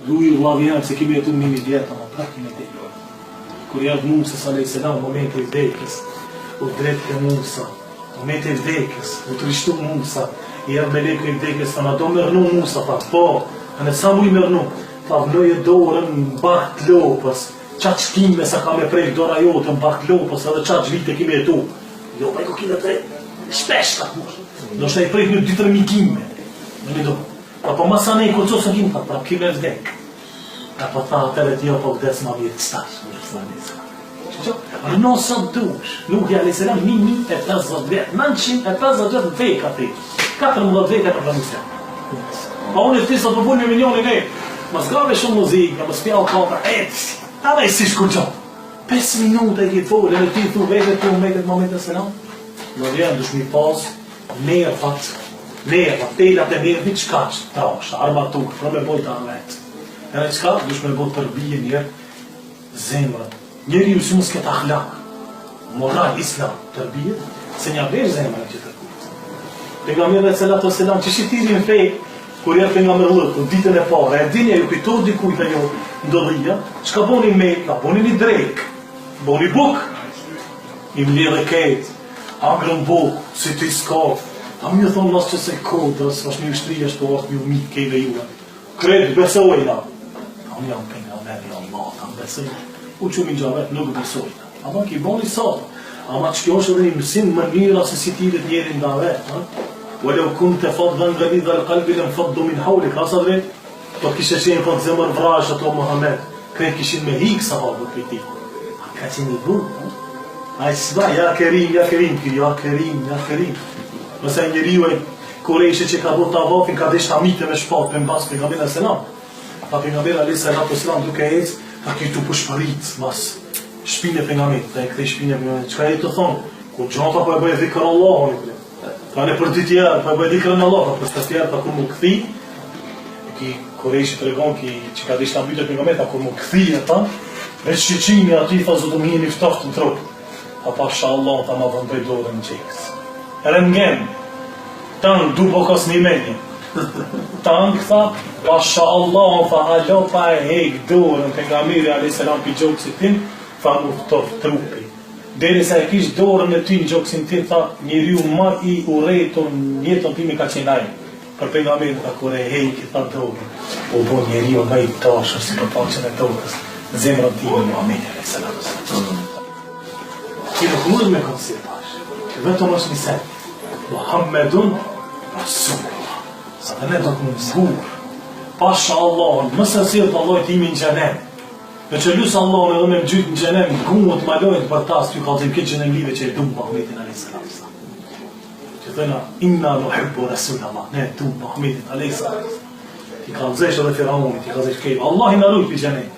Lui vllavi jam se kemi jetu 1000 vjet, ama pra kemi jetu. Kur jam Musa a.s. momenti I vdekjes, u drejt ke Musa, momenti I vdekjes, u trishtu Musa, I jam meleku I vdekjes, tha na do mërnu Musa, tha po, anë sa mu I mërnu, tha vloje dorën mbart lopës, qatë shkime sa ka me prejk dora jote mbart lopës, edhe qatë vite kemi jetu. Jo, pa I ku kime prejk, shpesh ta mush. Do shta I prejk një 2-3 kime, në një do. Apo masane I koco së kim, tha, pra kime vdek. Apo tha atëre t'jo po vdes ma vjetë stash, Arno sa dush, Nuhi a.s. 1050 vjet, 950 vjet vek ati, 14 vek e për përmisja. Pa unë e tisa të punë 1 milion I vek, ma s'grave shumë muzikë, ma s'pjallë kata, edhe si shkur gjo. 5 minuta I këtë folë, e në ti thu vete të umetet momentet se nam. Në vjen dush mi pas, nervat, telat e nervit qkaq, trash, armatur, pra me bojta në vetë. E në qka, dush me bojt përbije njerë, zemrën. Njeri ju si mos këtë akhlak, moral, islam, tërbije, se një vesh zemrën që të kujtë. Pejgamberi sallallahu alaihi wasallam që shitiri në fej, kur jetë pejgamberi lëkë, ditën e pare, e dinja ju kujtoj dikujt ajo ndodhia, çka boni me, ta boni një drejk, boni buk, I mledhe ketë, agrën buk, si ti s'ka, a më një thonë mas që se kodrës, është një ushtri është një umit kejve juve. Kretë, besojna. A më jam pejgamberi Allah, ta besojna. U që mi gjavet nuk besojna. Ama ki boni sot. Ama që kjo është edhe një mësim mënyra se si tirit njerin nga vetë. Walau kunte faddan ghalidha al-qalbi lam faddu min hawlik. Asa dhe, po kishe qenë po të zemër vrash ato Muhammed. Kretë kishin me hikë sahabët për ti. A ka qenë I burë, A I s'ba, ja kerim, ja kerim. Nëse njeri ju e Kurejshe që ka bërë të avafin, ka desh tamite me shpat për mbas pejgamberi selam. Pa pejgamberi alayhis salam duke ecë, ka këtu pushpërit mas shpinë e pejgamberit, dhe e kthej shpinë e pejgamberit. Çka I të thon? Ku gjata po e bëj dhikr Allahun. Ka ne për ditë po e bëj dhikr Allahut, për të tjerë ta kur mu kthi. Ki Kurejshi tregon që ka desh tamite pejgamberit, ta kur mu kthi ata, me shiçimi aty tha zotë më jeni ftoftë në trup. Pa pashallah ta ma vëndoj dorën në qekës. Rëngen, tanë du po kos një menje. Tanë këtha, pasha Allah, fa alo pa e hek dorën, pejgamberi alayhis salam për gjokësit tim, fa mu ftof trupi. Deri sa e kish dorën e ty në gjokësin tim, tha, njeriu ma I urejton jetën timi ka qenaj. Për pejgamberin tha, kur e hek, tha dorën, u bo njeriu nga I tashër, si për paqen e tokës, zemrën timi Muhamedi alayhis salam. Ki nuk mund me konsi pash, vetëm është një sen, Muhammedun Rasulullah. Sa të ne do të më zgur, pasha Allahun, mëse si të Allah timi në gjenem, me që lusë Allahun edhe me më gjytë në gjenem, gumët malojnë për tas, ty ka të këtë gjenem live që e du Muhammedin alayhis salam. Që thëna, inna nuhibbu Rasulullah, ne du Muhammedin alayhis salam. Ti ka nëzesh edhe Firauni, ti ka zesh kejtë, Allah I në rujt për gjenem.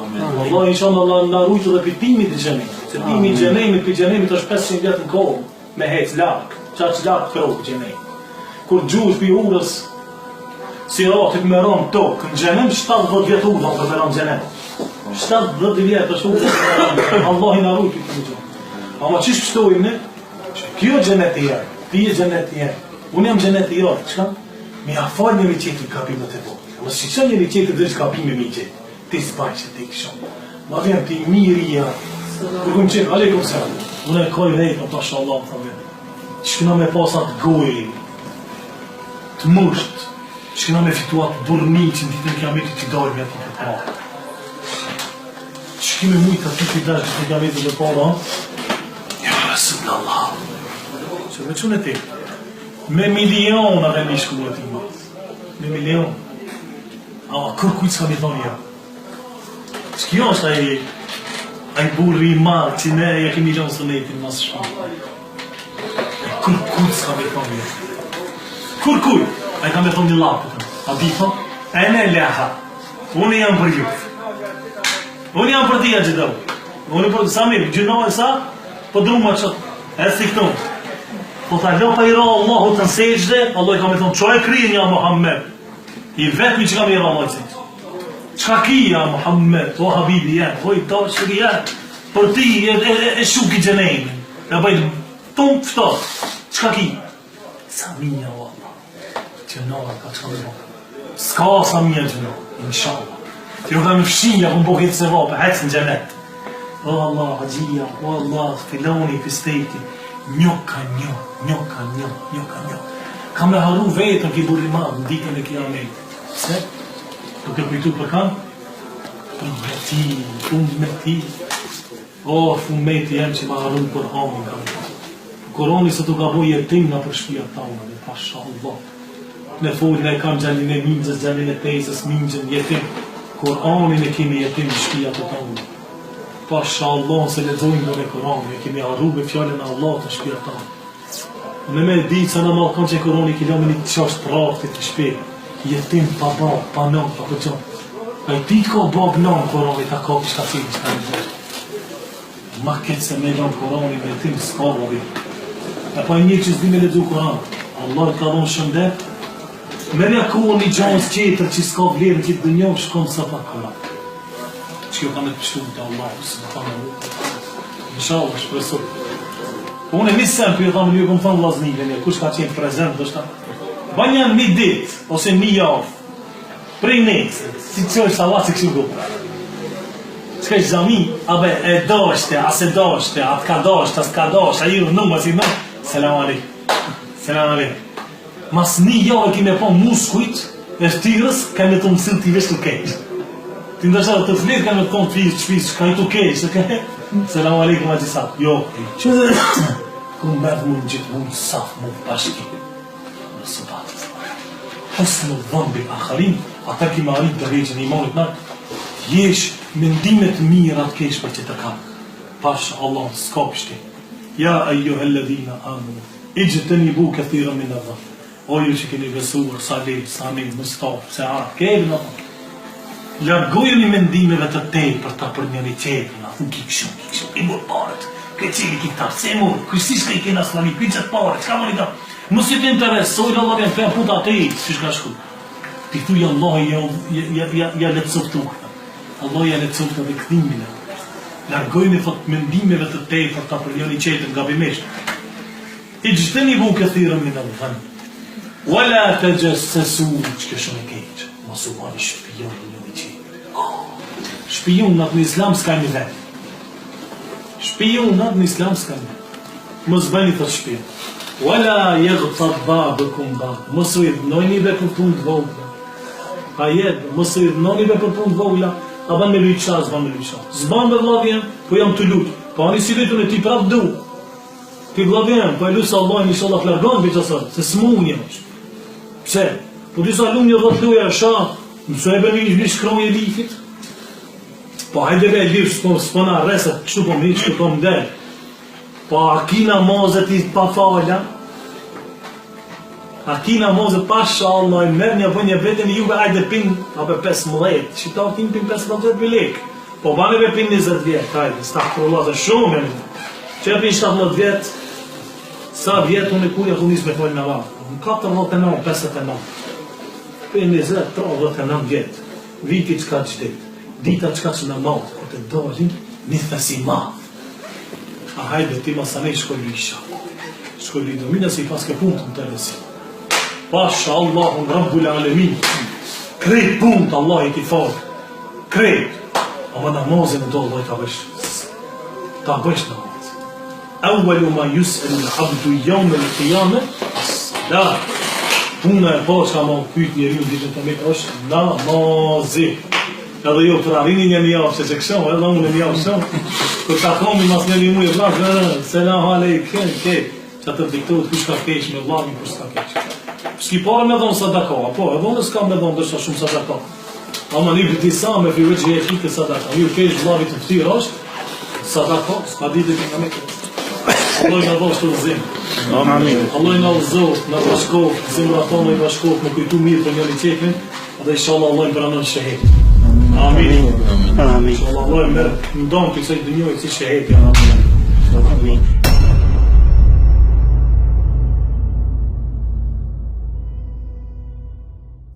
Allah inshallah në rujt edhe për timit të gjenem. Se timi I gjenemit për gjenemit është 500 vjetë në kohë, me hec larkë. Qaq larkë të rogë gjenej. Kur gjush për urës, si ratit me ronë tokë, në gjenem 70 vjetë urë, për me ronë gjenem. 70 vjetë është urë, Allah I në rujt për të gjenem. Ama qish pështojmë ne? Kjo gjenet I jenë, ti e gjenet I jenë. Unë jam gjenet I jenë, qëka? Mi a falë një mi qetë I kapimet e vojtë. Ama si që një mi qetë dhe që kapime mi qetë. Ti s'baj që ti këshon. Ma vjen ti mirë Kërkëm qenë, aleikum selam. Unë e koj dhejtë, pasha Allah, të vjetë. Që këna me pasat gojë, të mësht, që këna me fituat burni që në ditën kiametit t'i dojmë jetë në këtë marë. Që kime mujtë ati t'i dashë në kiametit dhe para, ja, Rasulullah. Që me qënë e ti? Me miliona dhe mi shku e ti mas. Me miliona. Ama kër kujtë s'ka mi thonë ja. Që kjo është ai burri I marë që ne ja kemi gjonë sënetin mas shumë. Kur kujt s'ka me thonë një. Kur kujt? A I ka me thonë një lapë. A di thonë? E ne leha. Unë jam për ju. Unë jam për tia gjithë. Unë për Samir, gjënohë e sa? Po drumë që e si këtu. Po ta lopa I ra Allahu të nësejgjde, Allah I ka me thonë, qo e krije një Muhammed? I vetëmi që ka me I ra Allah I nësejgjde. Qka kia Muhammed, o habibi jenë, o I tash që jenë, për ti e shuki gjenejnë, e bëjtë tumë fëtot, qka ki? Samia o Allah, gjënohë ka qka me bëjtë, s'ka Samia gjënohë, inshallah, Ti u dha me fshinja, ku m'bo këtë se vape, hecë në gjenet. O Allah, haqia, o Allah, filoni, pisteti, njoka. Kam me haru vetën ki burrimat në ditën e kiamet. Se? Duke kujtu për kam? Ummeti. O, ummeti jem që ma haru Kur'anin kam. Kur'ani se tu ka bo jetim në për shpia tauna, dhe pasha Allah. Në folin e kam gjallin e mingjës, gjallin e tezës, mingjën, jetim. Kur'anin e kemi jetim në shpia të tauna. Pasha Allah se lezojnë në Kur'anin, e kemi haru me fjallin e Allah të shpia tauna. Në me ditë se në malkon që Kur'ani kilome një qasht praftit të shpia. Jetim pa bab, pa nam, pa përgjon. A i ti ka bab nam Kur'ani, ta ka kishka cilë, shka një zërë. Ma këtë se me nam Kur'ani me jetim s'ka babi. E pa një që s'di me ledu Kur'an. Allah ka dhonë shëndet. Merja kuo një gjanës qeter që s'ka vlerë në gjithë dënjohë, shkon sa pa Kur'an. Që jo ka me të pështu të Allah, së më thamë në Inshallah, shpresoj. Unë e misem për ju thamë një këmë thamë vlaznive një, kush ka qenë prezent, do shta. Banjan një dit, ose një javë, prej nekse, si që është Allah që këshu gupë. Shka është zami, abe e doshte, as e doshte, atë ka doshte, as ka doshte, a ju nëmë, si në, selam alek. Mas një javë kime po muskujt, e shtyrës, keme të mësën t'i vesh të kejsh. Ti ndërshë të flitë keme të konë të shpis, ka i të kejsh, selam alek, ma gjisat, jo, që dhe, ku mërë mund gjithë mund saf, mund bashki. Subhanallah. Husnul dhanbi akharin, ata ki marit dërejgjën i imanit në, jesh mendimet mirat kesh për që të kam. Pash Allah, s'ka pështi. Ja ayyuhalladhina amanu, ijtanibu kathiran min adh-dhann. O ju që keni besuar, Salih, Sami, Mustafa, Seara, kemi në thonë. Largojeni mendimeve të tepër ta për njëri tjetrin, thu kikshëm, i mor parët, këcili kiktar, se mor, kështish ka i kena slami, këqët parët, çka mori ta? Mos i të interesojnë, Allah vjen për puta të i, si shka shku. Ti thuj Allah ja letësof të ukta. Allah ja letësof të dhe këthimine. Largojnë i thot mendimeve të tepër ta për njëri qetër nga bimisht. I gjithëni bu këthirën min adh-dhann. Wala të gjësësu, që këshën e keqë. Mos u bani shpion njëri qetër. Shpion në atë në islam s'ka një vend. Shpion në atë në islam s'ka një vend. Mos bani thot shpion. Wala yaghtab ba'dukum ba'd. Mos u idhnojni dhe për punë të vogla. A jetë, mos u idhnojni dhe për punë të vogla, a ban me lujqa, s'ban me lujqa. S'ban me vladhjen, po jam të lutë. Po ani si vetën e ti prap du. Ti vladhjen, po e lusë Allah, inshallah flargon për qësër, se s'munje është. Pse? Po disa lumë një dhët luja e sha, mësë e bërë një shkronje lifit. Po hajde ve lif, s'pona reset, kështu po më kështu po më delë. Po a ki namazet i pa falja? A ki namazet pasha Allah i mërë një vë një vetëm i juve ajde pin ape 15, qita tin pin 15 bilek. Po baneve pin 20 vjetë, ajde, stakfirullah dhe shumë e një. Që e pin 17 vjetë, sa vjetë unë e kuja ku njës me falë në vatë. Në 49, 59. Pin 20, 39 vjetë. Viti qka qëtit, dita qka që në matë, kur të dolin, një thësi matë. A hajde ti masanej shkollu isha. Shkollu i domina si pas ke punë të më të resi. Pasha Allahun Rabbul Alemin. Krejt punë të Allah i ti falë. Krejt. A ma namazin e do Allah i ta bësh. Ta bësh namazin. Awwalu ma yus'alu al-abdu yawma al-qiyamah as-salat. Puna e pasha ma pyet njeriu ditën e kiamet është namazi. Edhe jo për arini një javë që këshëm, edhe unë një javë shumë. Kër ta komi mas një mu e vlak, selam alejken, që atë diktohet kush ka keq me vlakin, kush ka keq. S'ki pare me dhonë sadaka, po, edhe unë s'kam me dhonë dësha shumë sadaka. Ama një për disa me fyve që e qite sadaka. Një keq vlavit të këtyra është, sadaka, s'ka ditë të nga me këtë. Allah i nga dhonë shtë rëzim. Allah i nga lëzoh, nga bashkoh, zemra tonë i bashkoh, me kujtu mirë për njëri qeklin, dhe inshallah Allah i branon shahid. Amin. Inshallah Allah i mërë, më donë të kësaj dënjoj si shahid. Amin.